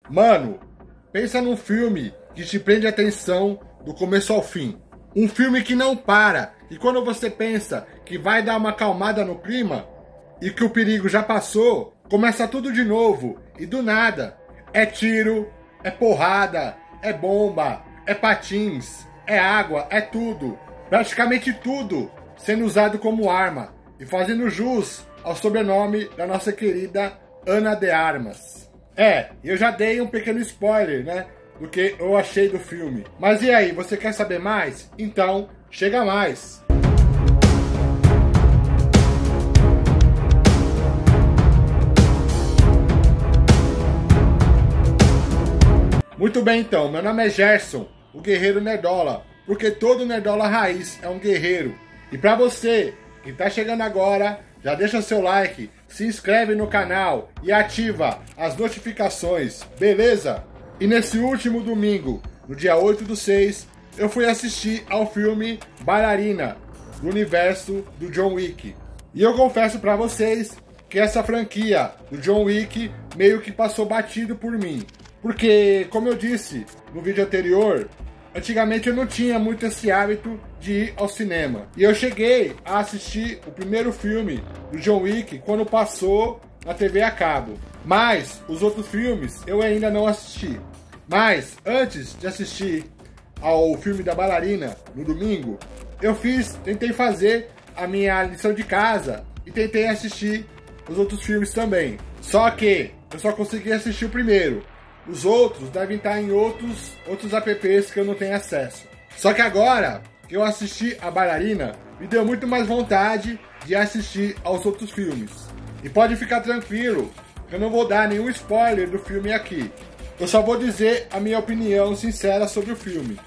Mano, pensa num filme que te prende a atenção do começo ao fim. Um filme que não para, e quando você pensa que vai dar uma acalmada no clima e que o perigo já passou, começa tudo de novo e do nada. É tiro, é porrada, é bomba, é patins, é água, é tudo. Praticamente tudo sendo usado como arma e fazendo jus ao sobrenome da nossa querida Ana de Armas. Eu já dei um pequeno spoiler, né, do que eu achei do filme. Mas e aí, você quer saber mais? Então, chega mais! Muito bem então, meu nome é Gerson, o Guerreiro Nerdola, porque todo Nerdola raiz é um guerreiro. E pra você que tá chegando agora, já deixa seu like, se inscreve no canal e ativa as notificações, beleza? E nesse último domingo, no dia 8/6, eu fui assistir ao filme Bailarina, do universo do John Wick. E eu confesso pra vocês que essa franquia do John Wick meio que passou batido por mim. Porque, como eu disse no vídeo anterior, antigamente eu não tinha muito esse hábito de ir ao cinema. E eu cheguei a assistir o primeiro filme do John Wick quando passou na TV a cabo. Mas os outros filmes eu ainda não assisti. Mas antes de assistir ao filme da Bailarina no domingo, tentei fazer a minha lição de casa e tentei assistir os outros filmes também. Só que eu só consegui assistir o primeiro. Os outros devem estar em outros apps que eu não tenho acesso. Só que agora que eu assisti a Bailarina, me deu muito mais vontade de assistir aos outros filmes. E pode ficar tranquilo, que eu não vou dar nenhum spoiler do filme aqui. Eu só vou dizer a minha opinião sincera sobre o filme.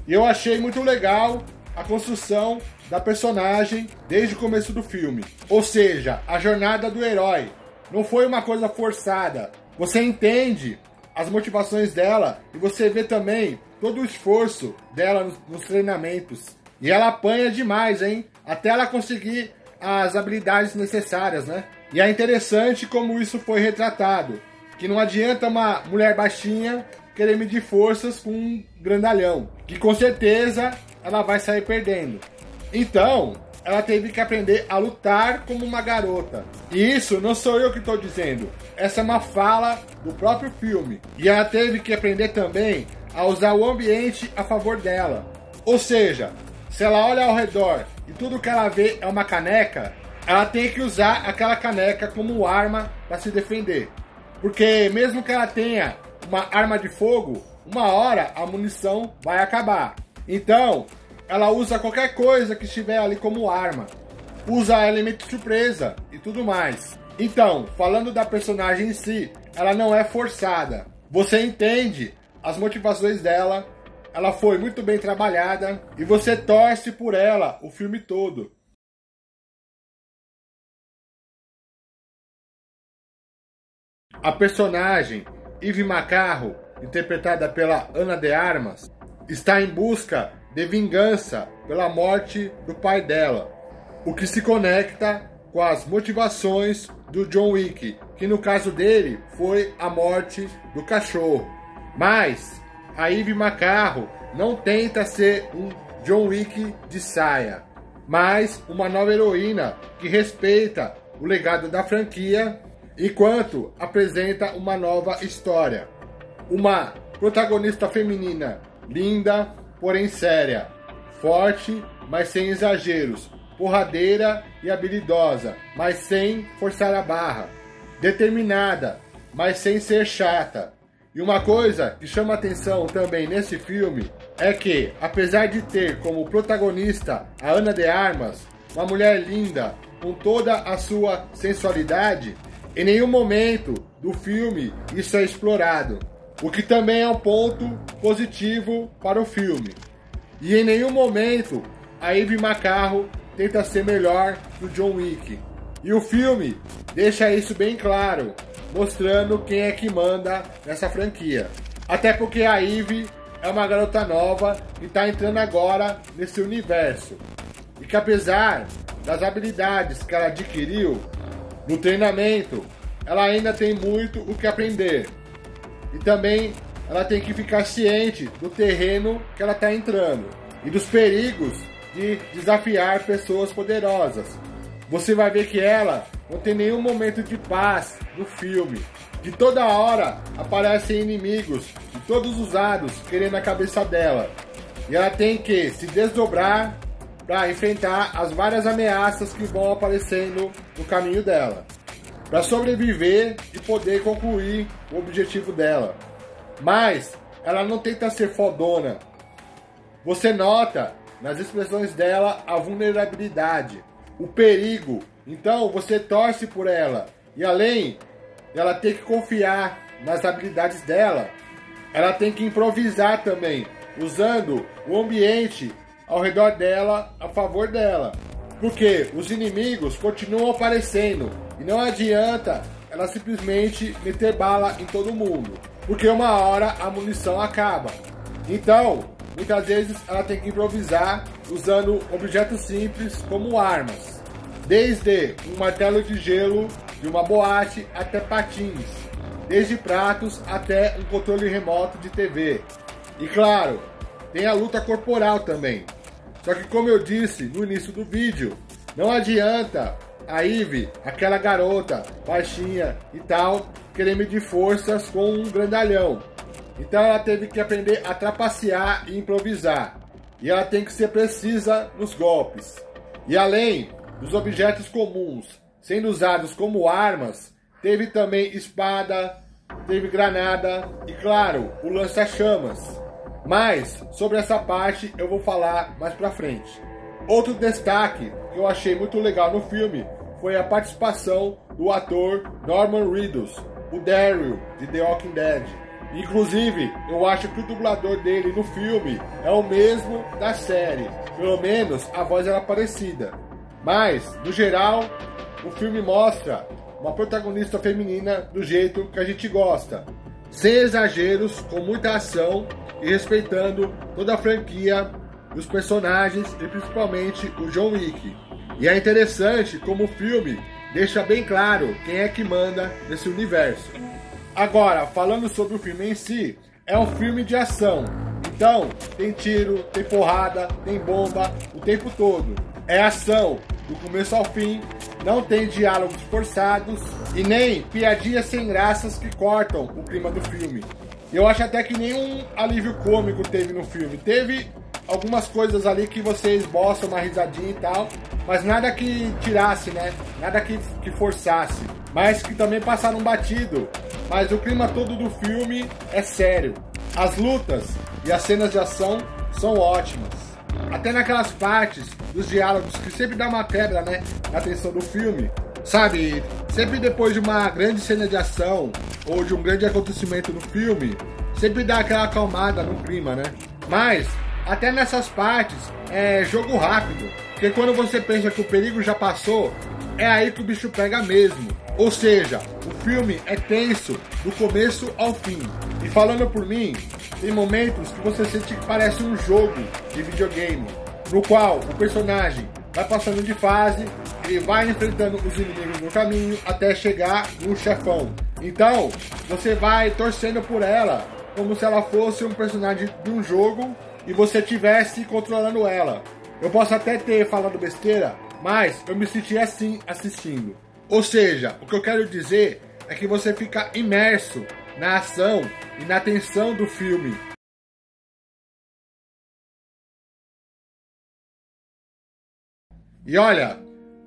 E eu achei muito legal a construção da personagem desde o começo do filme. Ou seja, a jornada do herói. Não foi uma coisa forçada. Você entende as motivações dela e você vê também todo o esforço dela nos treinamentos. E ela apanha demais, hein? Até ela conseguir as habilidades necessárias, né? E é interessante como isso foi retratado. Que não adianta uma mulher baixinha querer medir forças com um grandalhão. Que com certeza ela vai sair perdendo. Então, ela teve que aprender a lutar como uma garota. E isso não sou eu que estou dizendo. Essa é uma fala do próprio filme. E ela teve que aprender também a usar o ambiente a favor dela. Ou seja, se ela olha ao redor e tudo que ela vê é uma caneca, ela tem que usar aquela caneca como arma para se defender. Porque mesmo que ela tenha uma arma de fogo, uma hora a munição vai acabar. Então, ela usa qualquer coisa que estiver ali como arma. Usa elemento surpresa e tudo mais. Então, falando da personagem em si, ela não é forçada. Você entende as motivações dela, ela foi muito bem trabalhada e você torce por ela o filme todo. A personagem Eve McCarro, interpretada pela Ana de Armas, está em busca de vingança pela morte do pai dela, o que se conecta com as motivações do John Wick, que no caso dele foi a morte do cachorro. Mas a Eve McCarro não tenta ser um John Wick de saia, mas uma nova heroína que respeita o legado da franquia, enquanto apresenta uma nova história. Uma protagonista feminina linda, porém séria, forte, mas sem exageros, porradeira e habilidosa, mas sem forçar a barra, determinada, mas sem ser chata. E uma coisa que chama atenção também nesse filme é que, apesar de ter como protagonista a Ana de Armas, uma mulher linda, com toda a sua sensualidade, em nenhum momento do filme isso é explorado. O que também é um ponto positivo para o filme. E em nenhum momento a Eve McCarro tenta ser melhor que o John Wick. E o filme deixa isso bem claro, mostrando quem é que manda nessa franquia. Até porque a Eve é uma garota nova que está entrando agora nesse universo. E que apesar das habilidades que ela adquiriu, No treinamento, ela ainda tem muito o que aprender. E também ela tem que ficar ciente do terreno que ela está entrando e dos perigos de desafiar pessoas poderosas. Você vai ver que ela não tem nenhum momento de paz no filme. De toda hora aparecem inimigos de todos os lados querendo a cabeça dela. E ela tem que se desdobrar para enfrentar as várias ameaças que vão aparecendo no caminho dela, para sobreviver e poder concluir o objetivo dela. Mas ela não tenta ser fodona. Você nota nas expressões dela a vulnerabilidade, o perigo. Então você torce por ela. E além dela ter que confiar nas habilidades dela, ela tem que improvisar também, usando o ambiente ao redor dela a favor dela. Porque os inimigos continuam aparecendo e não adianta ela simplesmente meter bala em todo mundo, porque uma hora a munição acaba. Então, muitas vezes ela tem que improvisar usando objetos simples como armas, desde um martelo de gelo de uma boate até patins, desde pratos até um controle remoto de TV. E claro, tem a luta corporal também. Só que, como eu disse no início do vídeo, não adianta a Ivy, aquela garota baixinha e tal, querer medir forças com um grandalhão. Então ela teve que aprender a trapacear e improvisar. E ela tem que ser precisa nos golpes. E além dos objetos comuns sendo usados como armas, teve também espada, teve granada e, claro, o lança-chamas. Mas sobre essa parte eu vou falar mais pra frente. Outro destaque que eu achei muito legal no filme foi a participação do ator Norman Reedus, o Daryl de The Walking Dead. Inclusive, eu acho que o dublador dele no filme é o mesmo da série. Pelo menos a voz era parecida. Mas, no geral, o filme mostra uma protagonista feminina do jeito que a gente gosta. Sem exageros, com muita ação e respeitando toda a franquia, os personagens e principalmente o John Wick. E é interessante como o filme deixa bem claro quem é que manda nesse universo. Agora, falando sobre o filme em si, é um filme de ação. Então, tem tiro, tem porrada, tem bomba o tempo todo. É ação, do começo ao fim, não tem diálogos forçados e nem piadinhas sem graças que cortam o clima do filme. Eu acho até que nenhum alívio cômico teve no filme. Teve algumas coisas ali que você esboça uma risadinha e tal, mas nada que tirasse, né? Nada que forçasse, mas que também passaram batido. Mas o clima todo do filme é sério. As lutas e as cenas de ação são ótimas. Até naquelas partes dos diálogos que sempre dá uma quebra, né, na tensão do filme. Sabe, sempre depois de uma grande cena de ação ou de um grande acontecimento no filme, sempre dá aquela acalmada no clima, né? Mas, até nessas partes, é jogo rápido. Porque quando você pensa que o perigo já passou, é aí que o bicho pega mesmo. Ou seja, o filme é tenso do começo ao fim. E falando por mim, tem momentos que você sente que parece um jogo de videogame, no qual o personagem vai passando de fase e vai enfrentando os inimigos no caminho até chegar no chefão. Então, você vai torcendo por ela como se ela fosse um personagem de um jogo e você estivesse controlando ela. Eu posso até ter falado besteira, mas eu me senti assim assistindo. Ou seja, o que eu quero dizer é que você fica imerso na ação e na tensão do filme. E olha,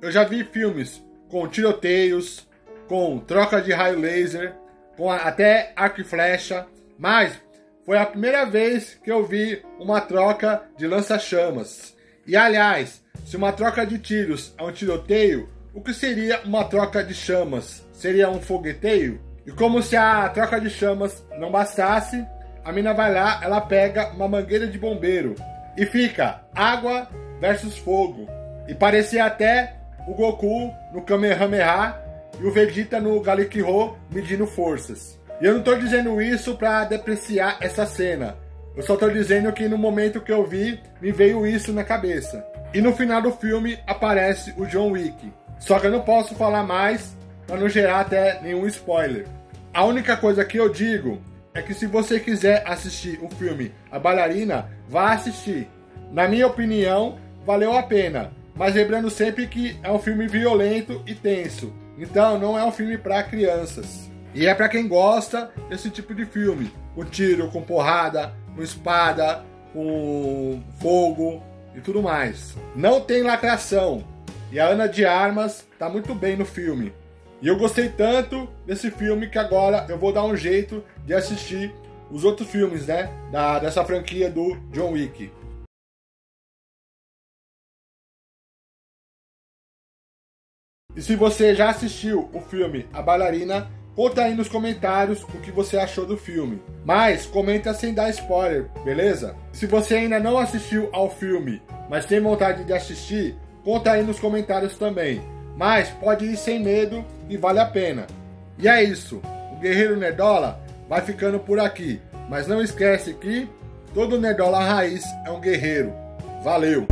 eu já vi filmes com tiroteios, com troca de raio laser, com até arco e flecha, mas foi a primeira vez que eu vi uma troca de lança-chamas. E aliás, se uma troca de tiros é um tiroteio, o que seria uma troca de chamas? Seria um fogueteio? E como se a troca de chamas não bastasse, a mina vai lá, ela pega uma mangueira de bombeiro e fica água versus fogo. E parecia até o Goku no Kamehameha e o Vegeta no Galick-Ho medindo forças. E eu não tô dizendo isso pra depreciar essa cena. Eu só tô dizendo que no momento que eu vi, me veio isso na cabeça. E no final do filme aparece o John Wick. Só que eu não posso falar mais para não gerar até nenhum spoiler. A única coisa que eu digo é que se você quiser assistir o filme A Bailarina, vá assistir. Na minha opinião, valeu a pena, mas lembrando sempre que é um filme violento e tenso, então não é um filme para crianças. E é para quem gosta desse tipo de filme, com tiro, com porrada, com espada, com fogo e tudo mais. Não tem lacração, e a Ana de Armas tá muito bem no filme. E eu gostei tanto desse filme que agora eu vou dar um jeito de assistir os outros filmes, né, dessa franquia do John Wick. E se você já assistiu o filme A Bailarina, conta aí nos comentários o que você achou do filme. Mas comenta sem dar spoiler, beleza? Se você ainda não assistiu ao filme, mas tem vontade de assistir, conta aí nos comentários também. Mas pode ir sem medo e vale a pena. E é isso. O Guerreiro Nerdola vai ficando por aqui. Mas não esquece que todo Nerdola raiz é um guerreiro. Valeu!